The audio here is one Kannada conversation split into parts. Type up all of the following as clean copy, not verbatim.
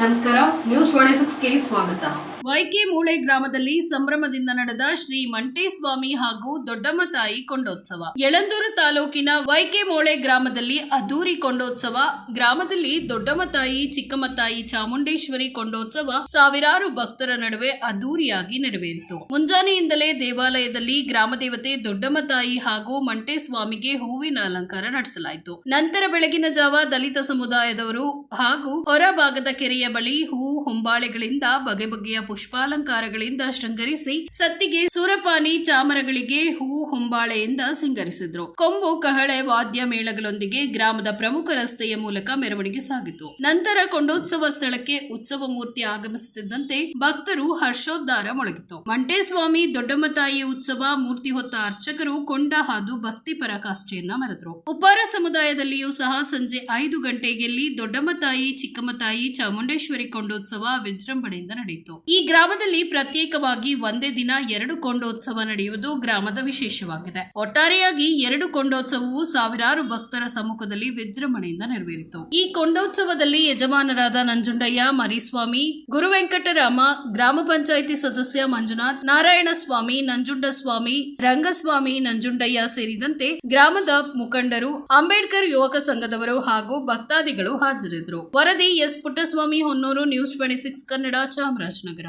ನಮಸ್ಕಾರ, ನ್ಯೂಸ್ 26ಗೆ ಸ್ವಾಗತ. ವೈಕೆ ಮೂಳೆ ಗ್ರಾಮದಲ್ಲಿ ಸಂಭ್ರಮದಿಂದ ನಡೆದ ಶ್ರೀ ಮಂಟೇಸ್ವಾಮಿ ಹಾಗೂ ದೊಡ್ಡಮ್ಮ ತಾಯಿ ಕೊಂಡೋತ್ಸವ. ಯಳಂದೂರು ತಾಲೂಕಿನ ವೈಕೆ ಮೂಳೆ ಗ್ರಾಮದಲ್ಲಿ ಅದ್ದೂರಿ ಕೊಂಡೋತ್ಸವ. ಗ್ರಾಮದಲ್ಲಿ ದೊಡ್ಡಮ್ಮ ತಾಯಿ, ಚಿಕ್ಕಮ್ಮ ತಾಯಿ ಚಾಮುಂಡೇಶ್ವರಿ ಕೊಂಡೋತ್ಸವ ಸಾವಿರಾರು ಭಕ್ತರ ನಡುವೆ ಅದ್ದೂರಿಯಾಗಿ ನೆರವೇರಿತು. ಮುಂಜಾನೆಯಿಂದಲೇ ದೇವಾಲಯದಲ್ಲಿ ಗ್ರಾಮದೇವತೆ ದೊಡ್ಡಮ್ಮ ತಾಯಿ ಹಾಗೂ ಮಂಟೇಸ್ವಾಮಿಗೆ ಹೂವಿನ ಅಲಂಕಾರ ನಡೆಸಲಾಯಿತು. ನಂತರ ಬೆಳಗಿನ ಜಾವ ದಲಿತ ಸಮುದಾಯದವರು ಹಾಗೂ ಹೊರಭಾಗದ ಕೆರೆಯ ಬಳಿ ಹೂ ಹೊಂಬಾಳೆಗಳಿಂದ ಬಗೆ ಬಗೆಯ ಪುಷ್ಪಾಲಂಕಾರಗಳಿಂದ ಶೃಂಗರಿಸಿ ಸತ್ತಿಗೆ, ಸೂರಪಾನಿ, ಚಾಮರಗಳಿಗೆ ಹೂ ಹೊಂಬಾಳೆಯಿಂದ ಸಿಂಗರಿಸಿದ್ರು. ಕೊಂಬು, ಕಹಳೆ, ವಾದ್ಯ ಮೇಳಗಳೊಂದಿಗೆ ಗ್ರಾಮದ ಪ್ರಮುಖ ರಸ್ತೆಯ ಮೂಲಕ ಮೆರವಣಿಗೆ ಸಾಗಿತು. ನಂತರ ಕೊಂಡೋತ್ಸವ ಸ್ಥಳಕ್ಕೆ ಉತ್ಸವ ಮೂರ್ತಿ ಆಗಮಿಸುತ್ತಿದ್ದಂತೆ ಭಕ್ತರು ಹರ್ಷೋದ್ಗಾರ ಮೊಳಗಿತು. ಮಂಟೇಸ್ವಾಮಿ, ದೊಡ್ಡಮ್ಮ ತಾಯಿ ಉತ್ಸವ ಮೂರ್ತಿ ಹೊತ್ತ ಅರ್ಚಕರು ಕೊಂಡ ಹಾದು ಭಕ್ತಿ ಪರಾಕಾಷ್ಠೆಯನ್ನ ಮೆರೆದರು. ಉಪ್ಪಾರ ಸಮುದಾಯದಲ್ಲಿಯೂ ಸಹ ಸಂಜೆ 5 ಗಂಟೆಯಲ್ಲಿ ದೊಡ್ಡಮ್ಮ ತಾಯಿ, ಚಿಕ್ಕಮ್ಮ ತಾಯಿ, ಚಾಮುಂಡೇಶ್ವರಿ ಕೊಂಡೋತ್ಸವ ವಿಜೃಂಭಣೆಯಿಂದ ನಡೆಯಿತು. ಈ ಗ್ರಾಮದಲ್ಲಿ ಪ್ರತ್ಯೇಕವಾಗಿ ಒಂದೇ ದಿನ 2 ಕೊಂಡೋತ್ಸವ ನಡೆಯುವುದು ಗ್ರಾಮದ ವಿಶೇಷವಾಗಿದೆ. ಒಟ್ಟಾರೆಯಾಗಿ 2 ಕೊಂಡೋತ್ಸವವು ಸಾವಿರಾರು ಭಕ್ತರ ಸಮ್ಮುಖದಲ್ಲಿ ವಿಜೃಂಭಣೆಯಿಂದ ನೆರವೇರಿತು. ಈ ಕೊಂಡೋತ್ಸವದಲ್ಲಿ ಯಜಮಾನರಾದ ನಂಜುಂಡಯ್ಯ, ಮರಿಸ್ವಾಮಿ, ಗುರುವೆಂಕಟರಾಮ, ಗ್ರಾಮ ಪಂಚಾಯಿತಿ ಸದಸ್ಯ ಮಂಜುನಾಥ್, ನಾರಾಯಣಸ್ವಾಮಿ, ನಂಜುಂಡಸ್ವಾಮಿ, ರಂಗಸ್ವಾಮಿ, ನಂಜುಂಡಯ್ಯ ಸೇರಿದಂತೆ ಗ್ರಾಮದ ಮುಖಂಡರು, ಅಂಬೇಡ್ಕರ್ ಯುವಕ ಸಂಘದವರು ಹಾಗೂ ಭಕ್ತಾದಿಗಳು ಹಾಜರಿದ್ದರು. ವರದಿ S Puttaswamy Honnur, news 26 Kannada, Chamarajanagar.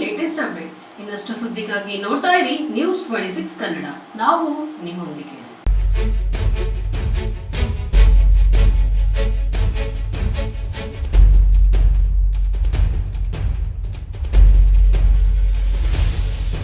Latest updates. ಇನ್ನಷ್ಟು ಸುದ್ದಿಗಾಗಿ ನೋಡ್ತಾ ಇರಿ ನ್ಯೂಸ್ 26 ಕನ್ನಡ. ನಾವು ನಿಮ್ಮೊಂದಿಗೆ.